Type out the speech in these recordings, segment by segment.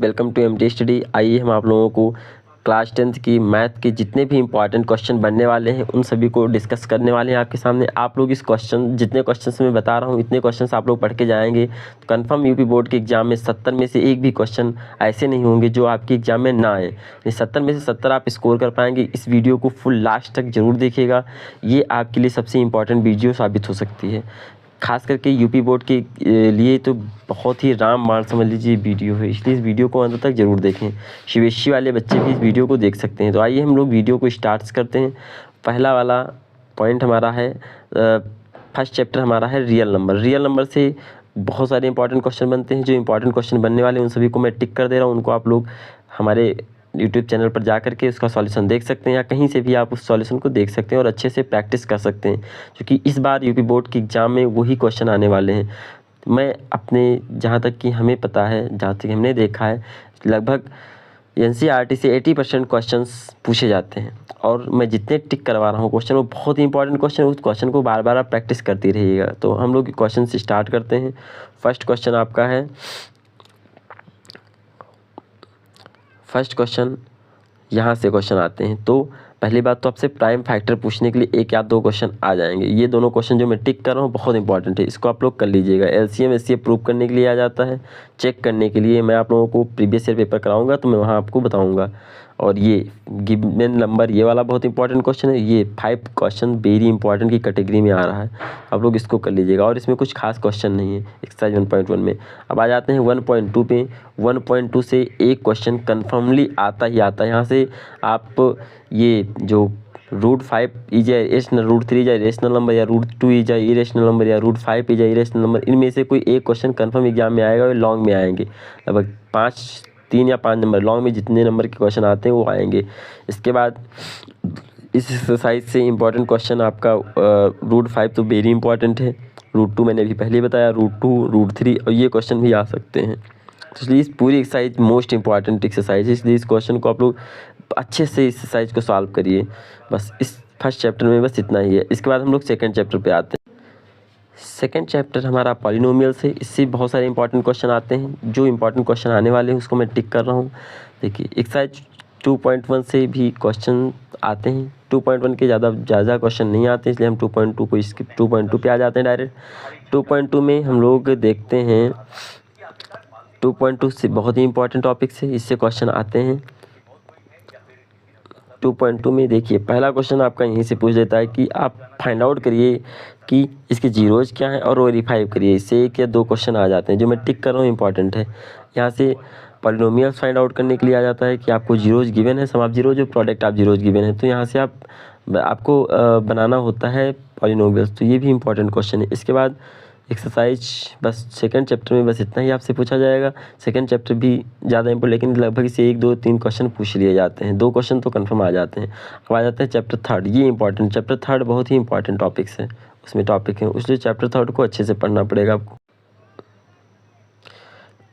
Welcome to MT study. आइए हम आप लोगों को क्लास 10th की मैथ के जितने भी इंपॉर्टेंट क्वेश्चन बनने वाले हैं उन सभी को डिस्कस करने वाले हैं आपके सामने। आप लोग इस क्वेश्चन जितने क्वेश्चंस मैं बता रहा हूँ इतने क्वेश्चंस आप लोग पढ़ के जाएंगे तो कंफर्म यूपी बोर्ड के एग्जाम में 70 में से एक भी क्वेश्चन ऐसे नहीं होंगे जो आपके एग्जाम में ना आए। 70 में से 70 आप स्कोर कर पाएंगे। इस वीडियो को फुल लास्ट तक जरूर देखिएगा, ये आपके लिए सबसे इंपॉर्टेंट वीडियो साबित हो सकती है। खास करके यूपी बोर्ड के लिए तो बहुत ही रामबाण समझ लीजिए वीडियो है, इसलिए इस वीडियो को अंत तक ज़रूर देखें। सीबीएसई वाले बच्चे भी इस वीडियो को देख सकते हैं। तो आइए हम लोग वीडियो को स्टार्ट करते हैं। पहला वाला पॉइंट हमारा है, फर्स्ट चैप्टर हमारा है रियल नंबर। रियल नंबर से बहुत सारे इंपॉर्टेंट क्वेश्चन बनते हैं। जो इंपॉर्टेंट क्वेश्चन बनने वाले हैं उन सभी को मैं टिक कर दे रहा हूँ। उनको आप लोग हमारे यूट्यूब चैनल पर जा करके उसका सॉल्यूशन देख सकते हैं या कहीं से भी आप उस सॉल्यूशन को देख सकते हैं और अच्छे से प्रैक्टिस कर सकते हैं, क्योंकि इस बार यूपी बोर्ड के एग्ज़ाम में वही क्वेश्चन आने वाले हैं। मैं अपने जहाँ तक कि हमें पता है, जहाँ तक हमने देखा है, लगभग एनसीईआरटी से 80% क्वेश्चंस पूछे जाते हैं। और मैं जितने टिक करवा रहा हूँ क्वेश्चन वो बहुत ही इंपॉर्टेंट क्वेश्चन है। उस क्वेश्चन को बार बार आप प्रैक्टिस करती रहिएगा। तो हम लोग क्वेश्चन से स्टार्ट करते हैं। फर्स्ट क्वेश्चन आपका है, फर्स्ट क्वेश्चन यहाँ से क्वेश्चन आते हैं। तो पहली बात तो आपसे प्राइम फैक्टर पूछने के लिए एक या दो क्वेश्चन आ जाएंगे। ये दोनों क्वेश्चन जो मैं टिक कर रहा हूँ बहुत इंपॉर्टेंट है, इसको आप लोग कर लीजिएगा। एलसीएम एचसीएफ प्रूव करने के लिए आ जाता है। चेक करने के लिए मैं आप लोगों को प्रीवियस ईयर पेपर कराऊंगा तो मैं वहाँ आपको बताऊँगा। और ये गिवन नंबर, ये वाला बहुत इंपॉर्टेंट क्वेश्चन है। ये 5 क्वेश्चन वेरी इंपॉर्टेंट की कैटेगरी में आ रहा है, आप लोग इसको कर लीजिएगा। और इसमें कुछ खास क्वेश्चन नहीं है एक्सरसाइज 1.1 में। अब आ जाते हैं 1.2 पे। 1.2 से एक क्वेश्चन कन्फर्मली आता ही आता है। यहाँ से आप ये जो √5 is irrational, √3 is irrational number, या √2 इज इरेशनल नंबर, या √5 इज इरेशनल नंबर, इनमें से कोई एक क्वेश्चन कन्फर्म एग्जाम में आएगा और लॉन्ग में आएंगे। लगभग 3 या 5 नंबर लॉन्ग में जितने नंबर के क्वेश्चन आते हैं वो आएंगे। इसके बाद इस एक्सरसाइज से इंपॉर्टेंट क्वेश्चन आपका √5 तो वेरी इंपॉर्टेंट है। √2 मैंने अभी पहले बताया, √2 √3 और ये क्वेश्चन भी आ सकते हैं। तो इसलिए इस पूरी एक्सरसाइज मोस्ट इंपॉर्टेंट एक्सरसाइज है, इसलिए इस क्वेश्चन को आप लोग अच्छे से इस एक्सरसाइज को सॉल्व करिए। बस इस फर्स्ट चैप्टर में बस इतना ही है। इसके बाद हम लोग सेकंड चैप्टर पे आते हैं। सेकंड चैप्टर हमारा पॉलिनोमियल से, इससे बहुत सारे इंपॉर्टेंट क्वेश्चन आते हैं। जो इंपॉर्टेंट क्वेश्चन आने वाले हैं उसको मैं टिक कर रहा हूँ। देखिए एक्सरसाइज 2.1 से भी क्वेश्चन आते हैं। 2.1 के ज़्यादा क्वेश्चन नहीं आते, इसलिए हम 2.2 को स्किप 2.2 पे आ जाते हैं डायरेक्ट। 2.2 में हम लोग देखते हैं 2.2 से बहुत ही इंपॉर्टेंट टॉपिक से इससे क्वेश्चन आते हैं। 2.2 में देखिए पहला क्वेश्चन आपका यहीं से पूछ देता है कि आप फाइंड आउट करिए कि इसके जीरोज क्या हैं और वेरीफाई करिए। इससे 1 या 2 क्वेश्चन आ जाते हैं। जो मैं टिक कर रहा हूँ इंपॉर्टेंट है। यहाँ से पॉलिनोमियल्स फाइंड आउट करने के लिए आ जाता है कि आपको जीरोज गिवन है, सम ऑफ जीरो, जो प्रोडक्ट ऑफ जीरोज गिवन है। तो यहाँ से आपको बनाना होता है पॉलिनोमियल्स। तो ये भी इंपॉर्टेंट क्वेश्चन है। इसके बाद एक्सरसाइज बस सेकंड चैप्टर में बस इतना ही आपसे पूछा जाएगा। सेकंड चैप्टर भी ज़्यादा इंपॉर्टेंट, लेकिन लगभग इसे 1 2 3 क्वेश्चन पूछ लिए जाते हैं। 2 क्वेश्चन तो कंफर्म आ जाते हैं। अब आ जाते हैं चैप्टर थर्ड। ये इंपॉर्टेंट चैप्टर थर्ड बहुत ही इंपॉर्टेंट टॉपिक्स है, उसमें टॉपिक है, इसलिए चैप्टर थर्ड को अच्छे से पढ़ना पड़ेगा आपको।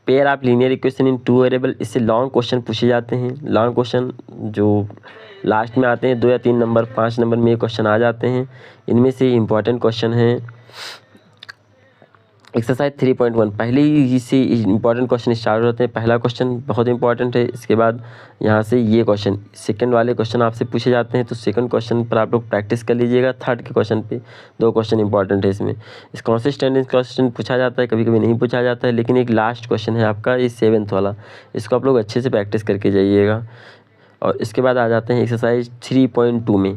Pair of linear equation in 2 variable, इससे लॉन्ग क्वेश्चन पूछे जाते हैं। लॉन्ग क्वेश्चन जो लास्ट में आते हैं 2 या 3 नंबर 5 नंबर में ये क्वेश्चन आ जाते हैं। इनमें से इंपॉर्टेंट क्वेश्चन है एक्सरसाइज 3.1। पहले ही से इंपॉर्टेंट क्वेश्चन स्टार्ट होते हैं। पहला क्वेश्चन बहुत इंपॉर्टेंट है। इसके बाद यहाँ से ये क्वेश्चन, सेकंड वाले क्वेश्चन आपसे पूछे जाते हैं। तो सेकंड क्वेश्चन पर आप लोग प्रैक्टिस कर लीजिएगा। थर्ड के क्वेश्चन पे 2 क्वेश्चन इंपॉर्टेंट है इसमें। इस क्वेश्चन पूछा जाता है, कभी कभी नहीं पूछा जाता है, लेकिन एक लास्ट क्वेश्चन है आपका ये 7th वाला, इसको आप लोग अच्छे से प्रैक्टिस करके जाइएगा। और इसके बाद आ जाते हैं एक्सरसाइज 3.2 में।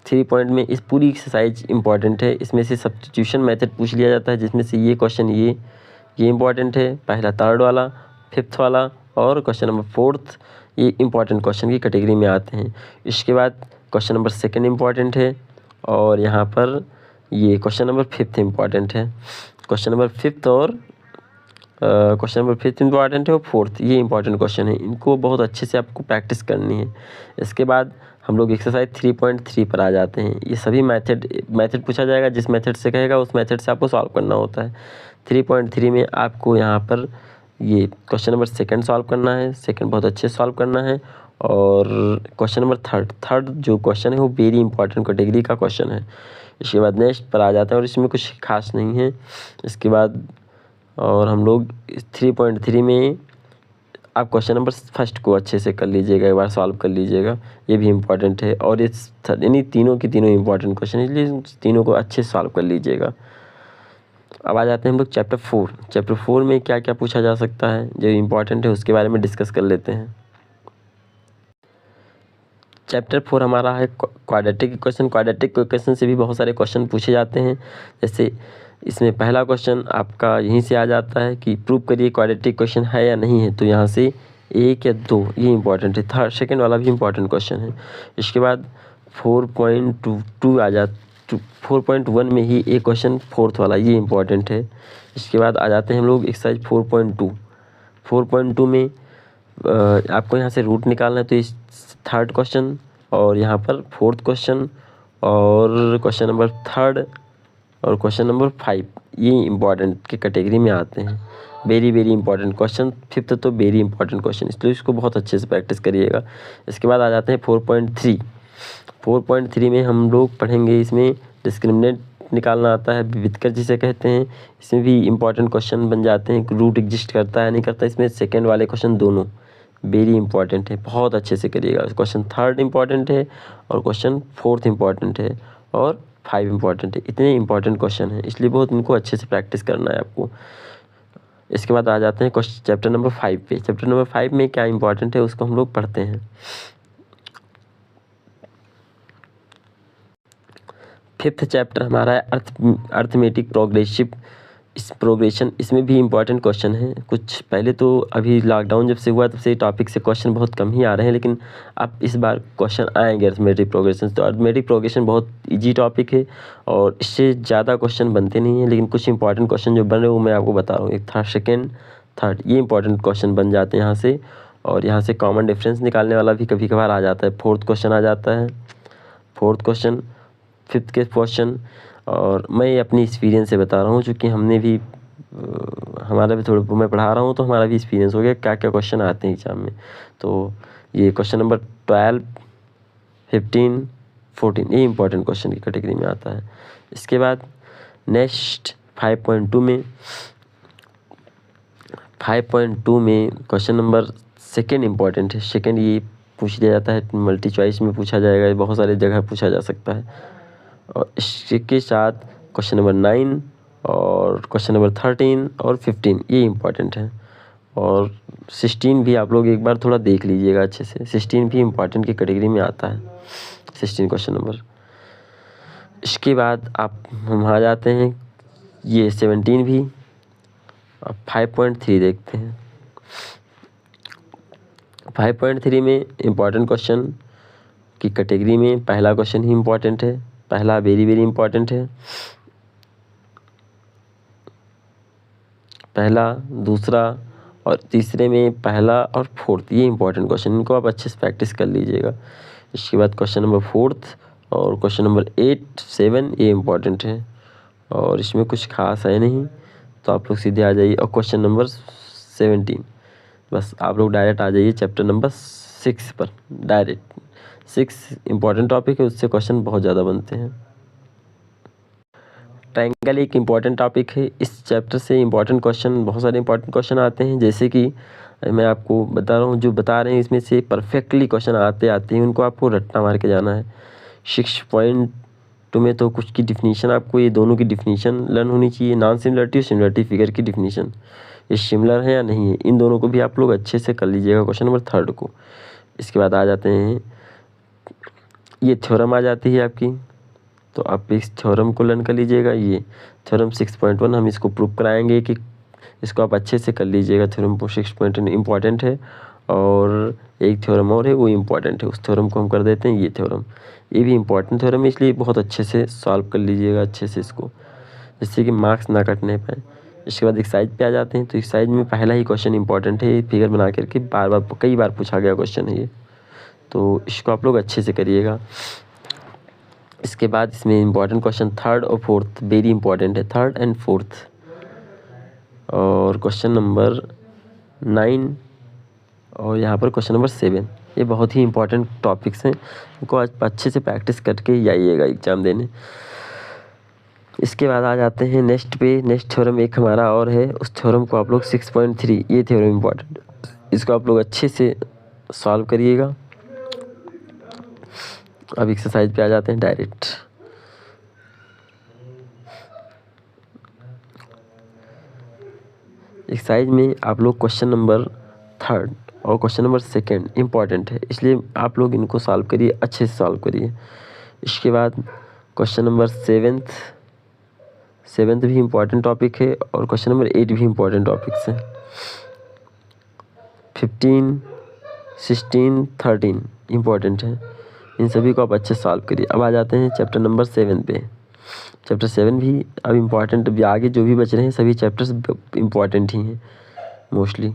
3 पॉइंट में इस पूरी एक्सरसाइज इंपॉर्टेंट है। इसमें से सब्स्टिट्यूशन मेथड पूछ लिया जाता है, जिसमें से ये क्वेश्चन ये इंपॉर्टेंट है। पहला 3rd वाला, 5th वाला और क्वेश्चन नंबर 4th, ये इंपॉर्टेंट क्वेश्चन की कैटेगरी में आते हैं। इसके बाद क्वेश्चन नंबर 2 इंपॉर्टेंट है और यहाँ पर ये क्वेश्चन नंबर 5th इंपॉर्टेंट है। क्वेश्चन नंबर 5th और क्वेश्चन नंबर 5th इंपॉर्टेंट है और 4th ये इंपॉर्टेंट क्वेश्चन है। इनको बहुत अच्छे से आपको प्रैक्टिस करनी है। इसके बाद हम लोग एक्सरसाइज 3.3 पर आ जाते हैं। ये सभी मेथड पूछा जाएगा, जिस मेथड से कहेगा उस मेथड से आपको सॉल्व करना होता है। 3.3 में आपको यहाँ पर ये क्वेश्चन नंबर 2 सॉल्व करना है। सेकंड बहुत अच्छे से सॉल्व करना है। और क्वेश्चन नंबर थर्ड जो क्वेश्चन है वो वेरी इंपॉर्टेंट कैटेगरी का क्वेश्चन है। इसके बाद नेक्स्ट पर आ जाता है और इसमें कुछ खास नहीं है। इसके बाद और हम लोग 3.3 में आप क्वेश्चन नंबर फर्स्ट को अच्छे से कर लीजिएगा, एक बार सॉल्व कर लीजिएगा, ये भी इम्पॉर्टेंट है। और इस यानी तीनों की तीनों इम्पॉर्टेंट क्वेश्चन, इसलिए तीनों को अच्छे से सॉल्व कर लीजिएगा। अब आ जाते हैं हम लोग चैप्टर 4। चैप्टर 4 में क्या क्या पूछा जा सकता है जो इम्पॉर्टेंट है उसके बारे में डिस्कस कर लेते हैं। चैप्टर 4 हमारा है क्वाड्रेटिक इक्वेशन। क्वाड्रेटिक इक्वेशन से भी बहुत सारे क्वेश्चन पूछे जाते हैं। जैसे इसमें पहला क्वेश्चन आपका यहीं से आ जाता है कि प्रूव करिए क्वाड्रेटिक इक्वेशन है या नहीं है, तो यहाँ से 1 या 2 ये इंपॉर्टेंट है। सेकंड वाला भी इंपॉर्टेंट क्वेश्चन है। इसके बाद 4.2 आ जाता, 4.1 में ही एक क्वेश्चन फोर्थ वाला, ये इंपॉर्टेंट है। इसके बाद आ जाते हैं हम लोग एक्सरसाइज 4.2। 4.2 में आपको यहाँ से रूट निकालना है, तो इस थर्ड क्वेश्चन और यहाँ पर फोर्थ क्वेश्चन और क्वेश्चन नंबर 3 और क्वेश्चन नंबर 5 ये इंपॉर्टेंट की कैटेगरी में आते हैं। Very important question. 5th तो वेरी इंपॉर्टेंट क्वेश्चन, इसलिए इसको बहुत अच्छे से प्रैक्टिस करिएगा। इसके बाद आ जाते हैं 4.3। 4.3 में हम लोग पढ़ेंगे, इसमें डिस्क्रिमिनेंट निकालना आता है, विविधकर जिसे कहते हैं। इसमें भी इंपॉर्टेंट क्वेश्चन बन जाते हैं, रूट एग्जिस्ट करता है नहीं करता। इसमें सेकेंड वाले क्वेश्चन दोनों वेरी इंपॉर्टेंट है, बहुत अच्छे से करिएगा। क्वेश्चन 3 इंपॉर्टेंट है और क्वेश्चन 4 इंपॉर्टेंट है और 5 इंपॉर्टेंट है। इतने इंपॉर्टेंट क्वेश्चन है, इसलिए बहुत इनको अच्छे से प्रैक्टिस करना है आपको। इसके बाद आ जाते हैं क्वेश्चन चैप्टर नंबर 5 पे। चैप्टर नंबर 5 में क्या इंपॉर्टेंट है उसको हम लोग पढ़ते हैं। फिफ्थ चैप्टर हमारा है अर्थमेटिक प्रोग्रेशन। इसमें भी इंपॉर्टेंट क्वेश्चन है कुछ। पहले तो अभी लॉकडाउन जब से हुआ तब से टॉपिक से क्वेश्चन बहुत कम ही आ रहे हैं, लेकिन अब इस बार क्वेश्चन आएंगे अर्थमेटिक प्रोग्रेशन। तो अर्थमेटिक प्रोग्रेशन बहुत इजी टॉपिक है और इससे ज़्यादा क्वेश्चन बनते नहीं हैं, लेकिन कुछ इंपॉर्टेंट क्वेश्चन जो बन रहे हैं वो मैं आपको बता रहा हूँ। एक था सेकेंड, थर्ड, ये इंपॉर्टेंट क्वेश्चन बन जाते हैं यहाँ से। और यहाँ से कॉमन डिफरेंस निकालने वाला भी कभी कभार आ जाता है। फोर्थ क्वेश्चन आ जाता है, फोर्थ क्वेश्चन, फिफ्थ के क्वेश्चन। और मैं अपनी एक्सपीरियंस से बता रहा हूँ, चूँकि हमने भी हमारा भी थोड़ा, मैं पढ़ा रहा हूँ तो हमारा भी एक्सपीरियंस हो गया क्या क्या क्वेश्चन आते हैं एग्जाम में। तो ये क्वेश्चन नंबर 12, 15, 14 ये इंपॉर्टेंट क्वेश्चन की कैटेगरी में आता है। इसके बाद नेक्स्ट 5.2 में, 5.2 में क्वेश्चन नंबर सेकेंड इंपॉर्टेंट है। सेकेंड ये पूछ दिया जाता है, मल्टी चॉइस में पूछा जाएगा, बहुत सारी जगह पूछा जा सकता है। और इसके साथ क्वेश्चन नंबर 9 और क्वेश्चन नंबर 13 और 15 ये इंपॉर्टेंट है। और 16 भी आप लोग एक बार थोड़ा देख लीजिएगा अच्छे से, 16 भी इंपॉर्टेंट की कैटेगरी में आता है, 16 क्वेश्चन नंबर। इसके बाद हम आ जाते हैं ये 17 भी। अब 5.3 देखते हैं। 5.3 में इंपॉर्टेंट क्वेश्चन की कैटेगरी में पहला क्वेश्चन ही इंपॉर्टेंट है, पहला वेरी इंपॉर्टेंट है। पहला, दूसरा और तीसरे में पहला और फोर्थ ये इंपॉर्टेंट क्वेश्चन, इनको आप अच्छे से प्रैक्टिस कर लीजिएगा। इसके बाद क्वेश्चन नंबर 4 और क्वेश्चन नंबर 8, 7 ये इंपॉर्टेंट है और इसमें कुछ खास है नहीं, तो आप लोग सीधे आ जाइए। और क्वेश्चन नंबर 17 बस आप लोग डायरेक्ट आ जाइए चैप्टर नंबर 6 पर डायरेक्ट। 6 इंपॉर्टेंट टॉपिक है, उससे क्वेश्चन बहुत ज़्यादा बनते हैं। ट्रायंगल एक इंपॉर्टेंट टॉपिक है, इस चैप्टर से इंपॉर्टेंट क्वेश्चन, बहुत सारे इंपॉर्टेंट क्वेश्चन आते हैं। जैसे कि मैं आपको बता रहा हूँ, जो बता रहे हैं इसमें से परफेक्टली क्वेश्चन आते हैं, उनको आपको रट्टा मार के जाना है। 6.2 में तो कुछ की डिफिनीशन, आपको ये दोनों की डिफिनीशन लर्न होनी चाहिए, नॉन सिमिलरिटी और सिमिलरिटी फिगर की डिफिनीशन, ये सिमिलर है या नहीं है, इन दोनों को भी आप लोग अच्छे से कर लीजिएगा क्वेश्चन नंबर 3 को। इसके बाद आ जाते हैं, ये थ्योरम आ जाती है आपकी, तो आप इस थ्योरम को लर्न कर लीजिएगा। ये थ्योरम 6.1 हम इसको प्रूव कराएंगे कि इसको आप अच्छे से कर लीजिएगा। थ्योरम 6.1 इम्पॉर्टेंट है और एक थ्योरम और है वो इम्पॉर्टेंट है, उस थ्योरम को हम कर देते हैं। ये थ्योरम, ये भी इम्पॉर्टेंट थ्योरम है, इसलिए बहुत अच्छे से सॉल्व कर लीजिएगा अच्छे से इसको, जिससे कि मार्क्स ना कटने पाए। इसके बाद एक्सरसाइज पे आ जाते हैं, तो एक्सरसाइज में पहला ही क्वेश्चन इंपॉर्टेंट है, फिगर बना करके कई बार पूछा गया क्वेश्चन है ये, तो इसको आप लोग अच्छे से करिएगा। इसके बाद इसमें इंपॉर्टेंट क्वेश्चन 3 और 4 वेरी इंपॉर्टेंट है, 3 एंड 4। और क्वेश्चन नंबर 9 और यहाँ पर क्वेश्चन नंबर 7 ये बहुत ही इंपॉर्टेंट टॉपिक्स हैं, इनको आज अच्छे से प्रैक्टिस करके ही आइएगा एग्ज़ाम देने। इसके बाद आ जाते हैं नेक्स्ट पे। नेक्स्ट थ्योरम एक हमारा और है, उस थ्योरम को आप लोग 6.3 ये थ्योरम इंपॉर्टेंट, इसको आप लोग अच्छे से सॉल्व करिएगा। अब एक्सरसाइज पे आ जाते हैं डायरेक्ट। एक्सरसाइज में आप लोग क्वेश्चन नंबर 3 और क्वेश्चन नंबर 2 इम्पॉर्टेंट है, इसलिए आप लोग इनको सॉल्व करिए, अच्छे से सॉल्व करिए। इसके बाद क्वेश्चन नंबर 7 भी इम्पॉर्टेंट टॉपिक है और क्वेश्चन नंबर 8 भी इम्पॉर्टेंट टॉपिक्स हैं। 15, 16, 13 इम्पॉर्टेंट है, इन सभी को आप अच्छे से सॉल्व करिए। अब आ जाते हैं चैप्टर नंबर 7 पे। चैप्टर 7 भी अब इम्पॉर्टेंट, अभी आगे जो भी बच रहे हैं सभी चैप्टर्स इम्पॉर्टेंट ही हैं मोस्टली।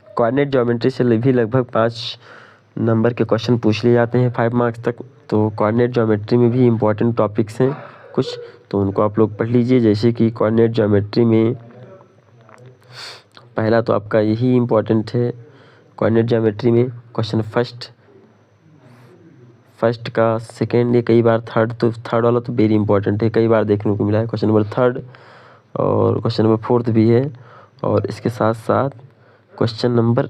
कोऑर्डिनेट ज्योमेट्री से भी लगभग 5 नंबर के क्वेश्चन पूछ लिए जाते हैं 5 मार्क्स तक। तो कोऑर्डिनेट ज्योमेट्री में भी इम्पॉर्टेंट टॉपिक्स हैं कुछ, तो उनको आप लोग पढ़ लीजिए। जैसे कि कोऑर्डिनेट ज्योमेट्री में पहला तो आपका यही इम्पॉर्टेंट है। कोऑर्डिनेट ज्योमेट्री में क्वेश्चन फर्स्ट का सेकेंड, ये कई बार थर्ड वाला तो वेरी इंपॉर्टेंट है, कई बार देखने को मिला है। क्वेश्चन नंबर 3 और क्वेश्चन नंबर 4 भी है, और इसके साथ साथ क्वेश्चन नंबर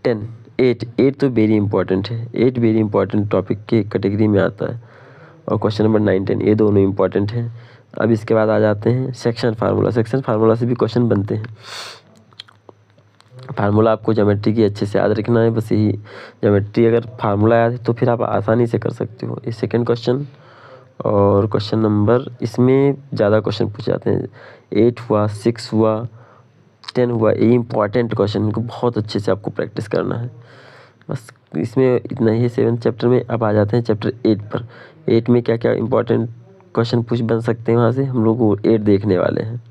8 तो वेरी इंपॉर्टेंट है। 8 वेरी इंपॉर्टेंट टॉपिक के कैटेगरी में आता है, और क्वेश्चन नंबर 9, 10 ये दोनों इंपॉर्टेंट हैं। अब इसके बाद आ जाते हैं सेक्शन फार्मूला से भी क्वेश्चन बनते हैं। फार्मूला आपको ज्योमेट्री की अच्छे से याद रखना है, बस यही। ज्योमेट्री अगर फार्मूला याद है तो फिर आप आसानी से कर सकते हो। ये सेकंड क्वेश्चन और क्वेश्चन नंबर, इसमें ज़्यादा क्वेश्चन पूछे जाते हैं। 8 हुआ, 6 हुआ, 10 हुआ, ये इंपॉर्टेंट क्वेश्चन, इनको बहुत अच्छे से आपको प्रैक्टिस करना है। बस इसमें इतना ही 7th चैप्टर में। अब आ जाते हैं चैप्टर 8 पर। 8 में क्या क्या इंपॉर्टेंट क्वेश्चन बन सकते हैं, वहाँ से हम लोग वो 8 देखने वाले हैं।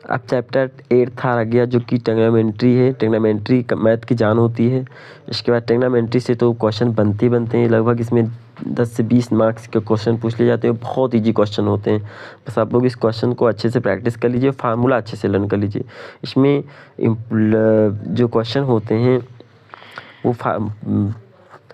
अब चैप्टर 8 आ गया, जो कि ट्रिग्नोमेट्री है। ट्रिग्नोमेट्री मैथ की जान होती है। इसके बाद ट्रिग्नोमेट्री से तो क्वेश्चन बनते हैं, लगभग इसमें 10 से 20 मार्क्स के क्वेश्चन पूछ लिए जाते हैं। बहुत इजी क्वेश्चन होते हैं, बस आप लोग इस क्वेश्चन को अच्छे से प्रैक्टिस कर लीजिए, फार्मूला अच्छे से लर्न कर लीजिए। इसमें जो क्वेश्चन होते हैं वो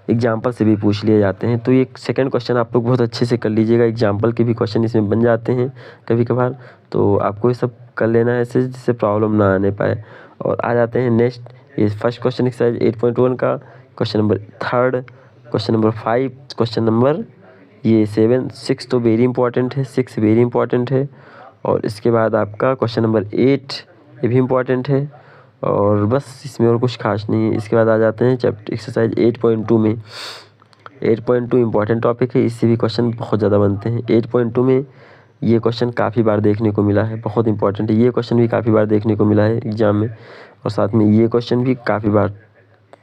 एग्जाम्पल से भी पूछ लिए जाते हैं। तो ये सेकंड क्वेश्चन आप लोग बहुत अच्छे से कर लीजिएगा, एग्जाम्पल के भी क्वेश्चन इसमें बन जाते हैं कभी कभार, तो आपको ये सब कर लेना है ऐसे, जिससे प्रॉब्लम ना आने पाए। और आ जाते हैं नेक्स्ट, ये फर्स्ट क्वेश्चन एक्सरसाइज 8.1 का question number 3, question number 5, question number 7, 6 तो वेरी इंपॉर्टेंट है, 6 वेरी इंपॉर्टेंट है। और इसके बाद आपका क्वेश्चन नंबर 8 ये भी इंपॉर्टेंट है, और बस इसमें और कुछ खास नहीं है। इसके बाद आ जाते हैं चैप्टर एक्सरसाइज 8.2 में। 8.2 इंपॉर्टेंट टॉपिक है, इससे भी क्वेश्चन बहुत ज़्यादा बनते हैं। 8.2 में ये क्वेश्चन काफ़ी बार देखने को मिला है, बहुत इंपॉर्टेंट है। ये क्वेश्चन भी काफ़ी बार देखने को मिला है एग्जाम में, और साथ में ये क्वेश्चन भी काफ़ी बार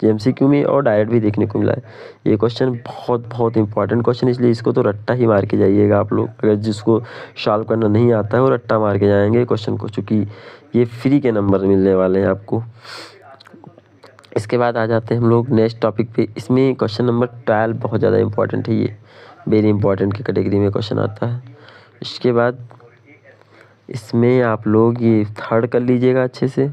MCQ में और डायरेक्ट भी देखने को मिला है। ये क्वेश्चन बहुत इंपॉर्टेंट क्वेश्चन, इसलिए इसको तो रट्टा ही मार के जाइएगा आप लोग। अगर जिसको सॉल्व करना नहीं आता है वो रट्टा मार के जाएंगे क्वेश्चन को, चूँकि ये फ्री के नंबर मिलने वाले हैं आपको। इसके बाद आ जाते हैं हम लोग नेक्स्ट टॉपिक पे। इसमें क्वेश्चन नंबर 12 बहुत ज़्यादा इंपॉर्टेंट है, ये वेरी इंपॉर्टेंट की कैटेगरी में क्वेश्चन आता है। इसके बाद इसमें आप लोग ये 3rd कर लीजिएगा अच्छे से,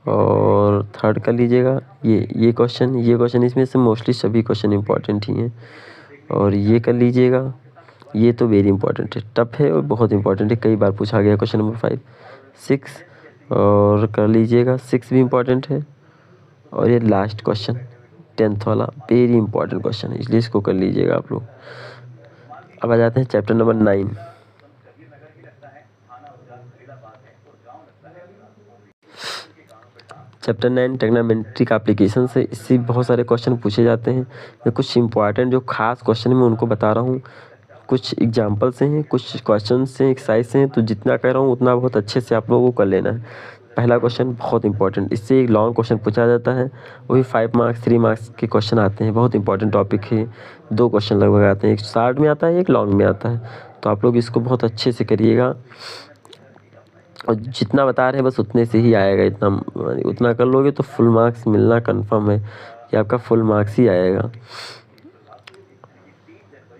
और 3rd कर लीजिएगा ये क्वेश्चन इसमें से मोस्टली सभी क्वेश्चन इंपॉर्टेंट ही हैं, और ये कर लीजिएगा। ये तो वेरी इंपॉर्टेंट है, टफ है और बहुत इंपॉर्टेंट है, कई बार पूछा गया क्वेश्चन नंबर 5, 6 और कर लीजिएगा। 6 भी इंपॉर्टेंट है, और ये लास्ट क्वेश्चन 10th वाला वेरी इंपॉर्टेंट क्वेश्चन है, इसलिए इसको कर लीजिएगा आप लोग। अब आ जाते हैं चैप्टर नंबर 9। चैप्टर 9 ट्रिग्नोमेट्री का एप्लीकेशन से, इससे बहुत सारे क्वेश्चन पूछे जाते हैं। मैं कुछ इंपॉर्टेंट जो खास क्वेश्चन मैं उनको बता रहा हूँ, कुछ एग्जाम्पल से हैं, कुछ क्वेश्चन से, एक्सरसाइज से हैं, तो जितना कह रहा हूँ उतना बहुत अच्छे से आप लोगों को कर लेना है। पहला क्वेश्चन बहुत इंपॉर्टेंट, इससे एक लॉन्ग क्वेश्चन पूछा जाता है, वही 5 मार्क्स 3 मार्क्स के क्वेश्चन आते हैं। बहुत इंपॉर्टेंट टॉपिक है, 2 क्वेश्चन लगभग आते हैं, एक शॉर्ट में आता है, एक लॉन्ग में आता है। तो आप लोग इसको बहुत अच्छे से करिएगा, और जितना बता रहे हैं बस उतने से ही आएगा। उतना कर लोगे तो फुल मार्क्स मिलना कंफर्म है, कि आपका फुल मार्क्स ही आएगा।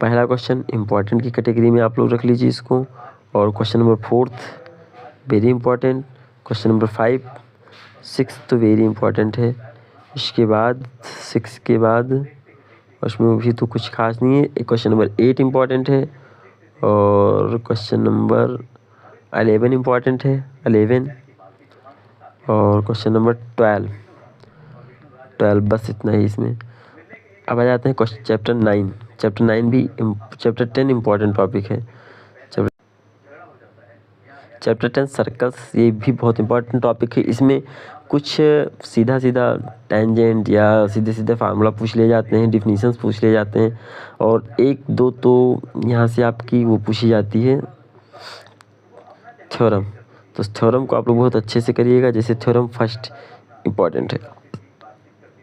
पहला क्वेश्चन इंपॉर्टेंट की कैटेगरी में आप लोग रख लीजिए इसको, और question number 4 very important, question number 5, 6 तो वेरी इंपॉर्टेंट है। इसके बाद 6 के बाद उसमें भी तो कुछ खास नहीं है। एक क्वेश्चन नंबर 8 इंपॉर्टेंट है, और क्वेश्चन नंबर 11 इम्पॉर्टेंट है, 11। और क्वेश्चन नंबर 12, बस इतना ही इसमें। अब आ जाते हैं क्वेश्चन चैप्टर 9। चैप्टर 9 भी चैप्टर 10 इम्पॉर्टेंट टॉपिक है। चैप्टर 10 सर्कल्स, ये भी बहुत इंपॉर्टेंट टॉपिक है। इसमें कुछ सीधा सीधा टेंजेंट या सीधे सीधे फार्मूला पूछ लिए जाते हैं, डिफिनीशंस पूछ लिए जाते हैं, और एक दो तो यहाँ से आपकी वो पूछी जाती है थ्योरम। तो थ्योरम को आप लोग बहुत अच्छे से करिएगा। जैसे थ्योरम फर्स्ट इम्पॉर्टेंट है,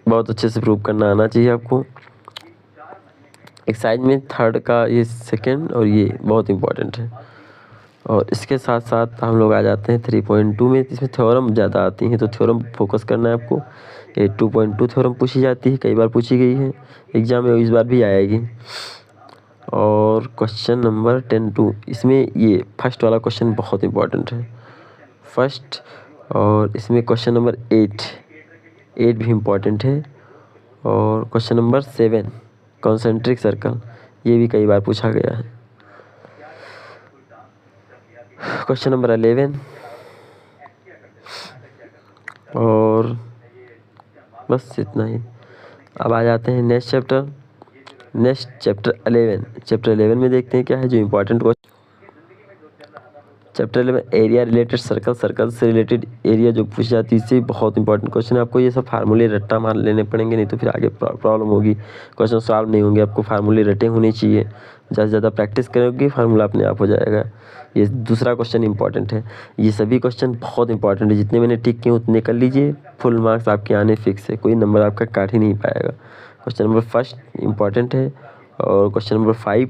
बहुत अच्छे से प्रूव करना आना चाहिए आपको। एक्सरसाइज में थर्ड का ये सेकंड और ये बहुत इंपॉर्टेंट है। और इसके साथ साथ हम लोग आ जाते हैं 3.2 में। इसमें थ्योरम ज़्यादा आती हैं, तो थ्योरम फोकस करना है आपको। ये 2.2 थ्योरम पूछी जाती है, कई बार पूछी गई है एग्जाम में, इस बार भी आएगी। और क्वेश्चन नंबर 10-2, इसमें ये फर्स्ट वाला क्वेश्चन बहुत इंपॉर्टेंट है, फर्स्ट। और इसमें क्वेश्चन नंबर 8 भी इम्पॉर्टेंट है। और क्वेश्चन नंबर 7 कॉन्सेंट्रिक सर्कल, ये भी कई बार पूछा गया है। क्वेश्चन नंबर 11 और बस इतना ही। अब आ जाते हैं नेक्स्ट चैप्टर 11। चैप्टर 11 में देखते हैं क्या है जो important question. Chapter 11 area related circle से रिलेटेड एरिया जो पूछी जाती है, इससे बहुत इंपॉर्टेंट क्वेश्चन है। आपको ये सब फार्मूले रट्टा मार लेने पड़ेंगे, नहीं तो फिर आगे प्रॉब्लम होगी, क्वेश्चन सॉल्व नहीं होंगे। आपको फार्मूले रटे होने चाहिए, ज़्यादा से ज़्यादा प्रैक्टिस करोगे फार्मूला अपने आप हो जाएगा। ये दूसरा क्वेश्चन इंपॉर्टेंट है। ये सभी क्वेश्चन बहुत इंपॉर्टेंट है, जितने मैंने टिक किए उतने कर लीजिए, फुल मार्क्स आपके आने फिक्स है, कोई नंबर आपका काट ही नहीं पाएगा। क्वेश्चन नंबर फर्स्ट इंपॉर्टेंट है, और क्वेश्चन नंबर 5,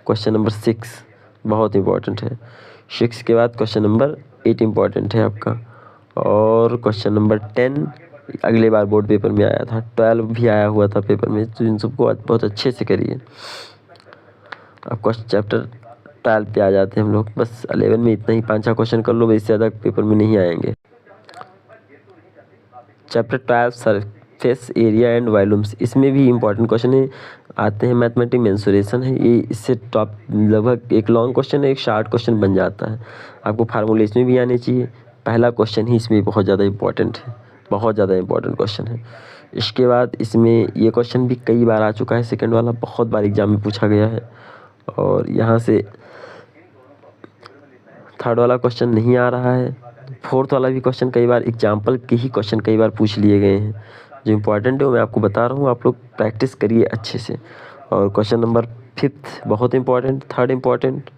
क्वेश्चन नंबर 6 बहुत इंपॉर्टेंट है। 6 के बाद क्वेश्चन नंबर 8 इंपॉर्टेंट है आपका। और क्वेश्चन नंबर 10 अगले बार बोर्ड पेपर में आया था, 12 भी आया हुआ था पेपर में, तो इन सबको बहुत अच्छे से करिए। अब क्वेश्चन चैप्टर 12 पे आ जाते हैं हम लोग। बस 11 में इतना ही, 5-6 क्वेश्चन कर लो, इससे ज़्यादा पेपर में नहीं आएंगे। Chapter 12 surface area and volumes, इसमें भी इंपॉर्टेंट क्वेश्चन है आते हैं। मैथमेटिक मेंसुरेशन है ये, इससे टॉप लगभग एक लॉन्ग क्वेश्चन है, एक शॉर्ट क्वेश्चन बन जाता है। आपको फार्मूले इसमें भी आने चाहिए। पहला क्वेश्चन ही इसमें बहुत ज़्यादा इंपॉर्टेंट है, बहुत ज़्यादा इंपॉर्टेंट क्वेश्चन है। इसके बाद इसमें ये क्वेश्चन भी कई बार आ चुका है, सेकेंड वाला बहुत बार एग्जाम में पूछा गया है। और यहाँ से थर्ड वाला क्वेश्चन नहीं आ रहा है, फोर्थ वाला भी क्वेश्चन कई बार एग्जाम्पल के ही क्वेश्चन कई बार पूछ लिए गए हैं। जो इम्पोर्टेंट है वो मैं आपको बता रहा हूँ, आप लोग प्रैक्टिस करिए अच्छे से। और क्वेश्चन नंबर 5 बहुत इंपॉर्टेंट, थर्ड इम्पॉर्टेंट।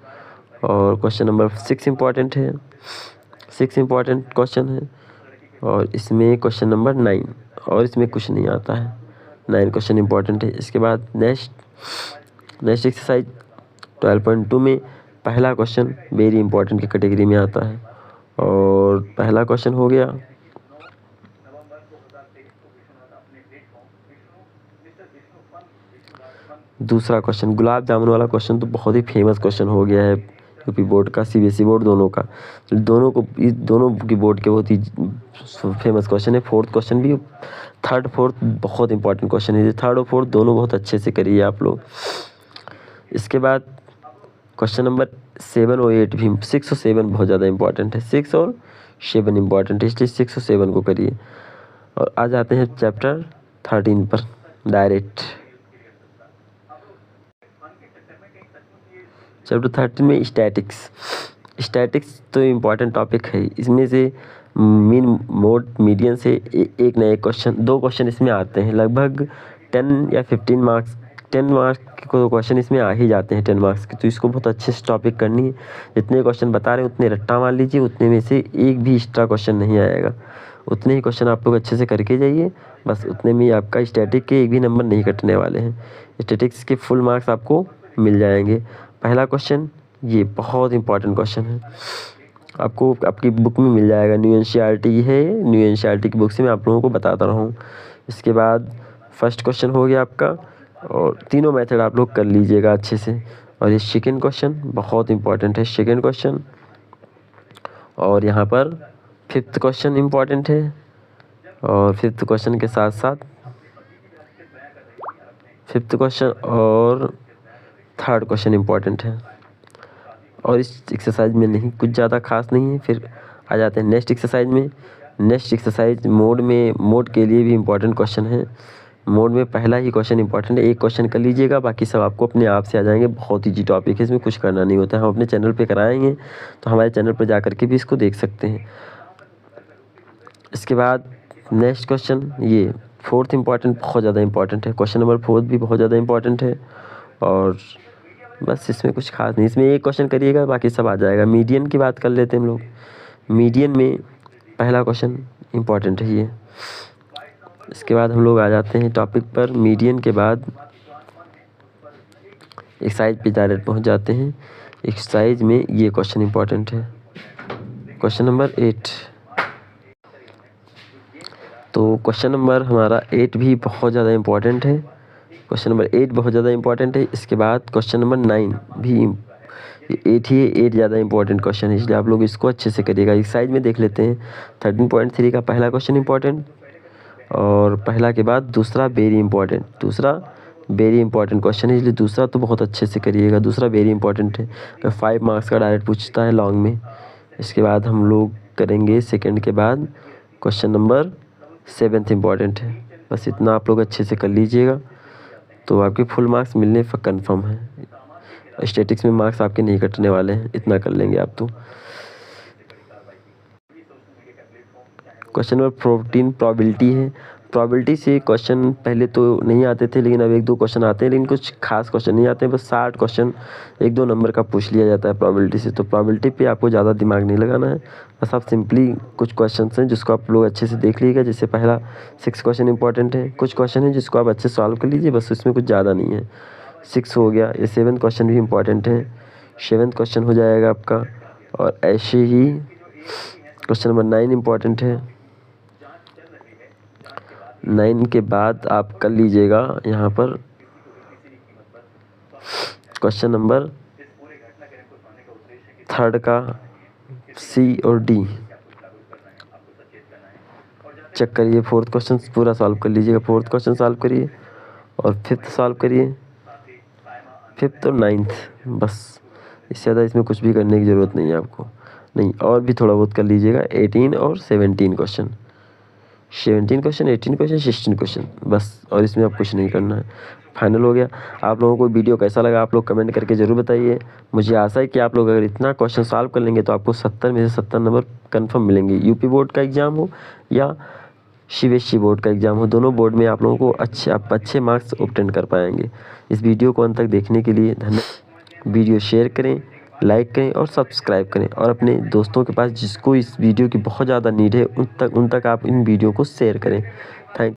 और क्वेश्चन नंबर 6 इम्पॉर्टेंट है, 6 इम्पॉर्टेंट क्वेश्चन है। और इसमें क्वेश्चन नंबर 9, और इसमें कुछ नहीं आता है, 9 क्वेश्चन इंपॉर्टेंट है। इसके बाद नेक्स्ट एक्सरसाइज 12.2 में पहला क्वेश्चन वेरी इंपॉर्टेंट की कैटेगरी में आता है। और पहला क्वेश्चन हो गया, दूसरा क्वेश्चन गुलाब जामुन वाला क्वेश्चन तो बहुत ही फेमस क्वेश्चन हो गया है यूपी बोर्ड का, सीबीएसई बोर्ड दोनों का, दोनों की बोर्ड के बहुत ही फेमस क्वेश्चन है। फोर्थ क्वेश्चन भी, थर्ड फोर्थ बहुत इंपॉर्टेंट क्वेश्चन है। थर्ड और फोर्थ दोनों बहुत अच्छे से करिए आप लोग। इसके बाद क्वेश्चन नंबर 7 और 8 भी, 6 और 7 बहुत ज़्यादा इंपॉर्टेंट है, 6 और 7 इंपॉर्टेंट है, इसलिए 6 और 7 को करिए। और आ जाते हैं चैप्टर 13 पर डायरेक्ट। चैप्टर 13 में स्टैटिक्स तो इम्पॉर्टेंट टॉपिक है। इसमें से मीन मोड मीडियन से एक ना एक क्वेश्चन, 2 क्वेश्चन इसमें आते हैं, लगभग 10 या 15 मार्क्स, 10 मार्क्स के क्वेश्चन इसमें आ ही जाते हैं, 10 मार्क्स के। तो इसको बहुत अच्छे से टॉपिक करनी है, जितने क्वेश्चन बता रहे हैं उतने रट्टा मार लीजिए, उतने में से एक भी एक्स्ट्रा क्वेश्चन नहीं आएगा, उतने ही क्वेश्चन आप लोग अच्छे से करके जाइए। बस उतने में आपका स्टैटिक के एक भी नंबर नहीं कटने वाले हैं, स्टैटिक्स के फुल मार्क्स आपको मिल जाएंगे। पहला क्वेश्चन ये बहुत इंपॉर्टेंट क्वेश्चन है, आपको आपकी बुक में मिल जाएगा, न्यू एनसीईआरटी है, न्यू एनसीईआरटी की बुक से मैं आप लोगों को बताता रहा हूँ। इसके बाद फर्स्ट क्वेश्चन हो गया आपका, और तीनों मेथड आप लोग कर लीजिएगा अच्छे से। और ये सेकेंड क्वेश्चन बहुत इंपॉर्टेंट है, सेकेंड क्वेश्चन। और यहाँ पर फिफ्थ क्वेश्चन इंपॉर्टेंट है, और फिफ्थ क्वेश्चन के साथ साथ फिफ्थ क्वेश्चन और थर्ड क्वेश्चन इंपॉर्टेंट है। और इस एक्सरसाइज में नहीं कुछ ज़्यादा खास नहीं है। फिर आ जाते हैं नेक्स्ट एक्सरसाइज में। नेक्स्ट एक्सरसाइज मोड के लिए भी इम्पोर्टेंट क्वेश्चन है। मोड में पहला ही क्वेश्चन इंपॉर्टेंट है, एक क्वेश्चन कर लीजिएगा, बाकी सब आपको अपने आप से आ जाएंगे। बहुत ईजी टॉपिक है, इसमें कुछ करना नहीं होता है। हम अपने चैनल पे कराएंगे, तो हमारे चैनल पर जा करके भी इसको देख सकते हैं। इसके बाद नेक्स्ट क्वेश्चन, ये फोर्थ इंपॉर्टेंट, बहुत ज़्यादा इंपॉर्टेंट है। क्वेश्चन नंबर 4 भी बहुत ज़्यादा इंपॉर्टेंट है और बस इसमें कुछ खास नहीं, इसमें एक क्वेश्चन करिएगा, बाकी सब आ जाएगा। मीडियन की बात कर लेते हैं हम लोग। मीडियन में पहला क्वेश्चन इंपॉर्टेंट है ये। इसके बाद हम लोग आ जाते हैं टॉपिक पर। मीडियन के बाद एक्सरसाइज पे डायरेक्ट पहुंच जाते हैं। एक्सरसाइज में ये क्वेश्चन इंपॉर्टेंट है, क्वेश्चन नंबर 8। तो क्वेश्चन नंबर हमारा 8 भी बहुत ज़्यादा इंपॉर्टेंट है। क्वेश्चन नंबर 8 बहुत ज़्यादा इंपॉर्टेंट है। इसके बाद क्वेश्चन नंबर 9 भी 8 ही 8 ज़्यादा इंपॉर्टेंट क्वेश्चन है, इसलिए आप लोग इसको अच्छे से करिएगा। एक्सरसाइज में देख लेते हैं 13.3 का पहला क्वेश्चन इंपॉर्टेंट, और पहला के बाद दूसरा वेरी इंपॉर्टेंट, दूसरा वेरी इंपॉर्टेंट क्वेश्चन है, इसलिए दूसरा तो बहुत अच्छे से करिएगा। दूसरा वेरी इंपॉर्टेंट है, 5 मार्क्स का डायरेक्ट पूछता है लॉन्ग में। इसके बाद हम लोग करेंगे सेकंड के बाद क्वेश्चन नंबर 7 इंपॉर्टेंट है। बस इतना आप लोग अच्छे से कर लीजिएगा तो आपके फुल मार्क्स मिलने पर कंफर्म है। स्टैटिक्स में मार्क्स आपके नहीं कटने वाले हैं, इतना कर लेंगे आप तो। क्वेश्चन नंबर 14 प्रोबेबिलिटी है। प्रोबेबिलिटी से क्वेश्चन पहले तो नहीं आते थे, लेकिन अब 1-2 क्वेश्चन आते हैं, लेकिन कुछ खास क्वेश्चन नहीं आते हैं। बस 60 क्वेश्चन 1-2 नंबर का पूछ लिया जाता है प्रोबेबिलिटी से। तो प्रोबेबिलिटी पे आपको ज़्यादा दिमाग नहीं लगाना है, बस आप सिंपली कुछ क्वेश्चन हैं जिसको आप लोग अच्छे से देख लीजिएगा। जैसे पहला 6 क्वेश्चन इंपॉर्टेंट है, कुछ क्वेश्चन है जिसको आप अच्छे से सॉल्व कर लीजिए, बस इसमें कुछ ज़्यादा नहीं है। 6 हो गया। ये 7 क्वेश्चन भी इंपॉर्टेंट है, 7 क्वेश्चन हो जाएगा आपका। और ऐसे ही क्वेश्चन नंबर 9 इंपॉर्टेंट है। 9 के बाद आप कर लीजिएगा यहाँ पर क्वेश्चन नंबर 3 का सी और डी चेक करिए। 4th क्वेश्चन पूरा सॉल्व कर लीजिएगा। 4th क्वेश्चन सॉल्व करिए और 5th सॉल्व करिए, 5th और 9th, बस इससे ज़्यादा इसमें कुछ भी करने की ज़रूरत नहीं है आपको। नहीं, और भी थोड़ा बहुत कर लीजिएगा। 18 और 17 क्वेश्चन, 17 क्वेश्चन, 18 क्वेश्चन, 16 क्वेश्चन, बस। और इसमें आप कुछ नहीं करना है। फाइनल हो गया। आप लोगों को वीडियो कैसा लगा आप लोग कमेंट करके ज़रूर बताइए। मुझे आशा है कि आप लोग अगर इतना क्वेश्चन सॉल्व कर लेंगे तो आपको 70 में से 70 नंबर कंफर्म मिलेंगे। यूपी बोर्ड का एग्ज़ाम हो या सीबीएसई बोर्ड का एग्ज़ाम हो, दोनों बोर्ड में आप लोगों को अच्छे मार्क्स ऑब्टेन कर पाएंगे। इस वीडियो को अंत तक देखने के लिए धन्यवाद। वीडियो शेयर करें, लाइक करें और सब्सक्राइब करें, और अपने दोस्तों के पास जिसको इस वीडियो की बहुत ज़्यादा नीड है उन तक आप इन वीडियो को शेयर करें। थैंक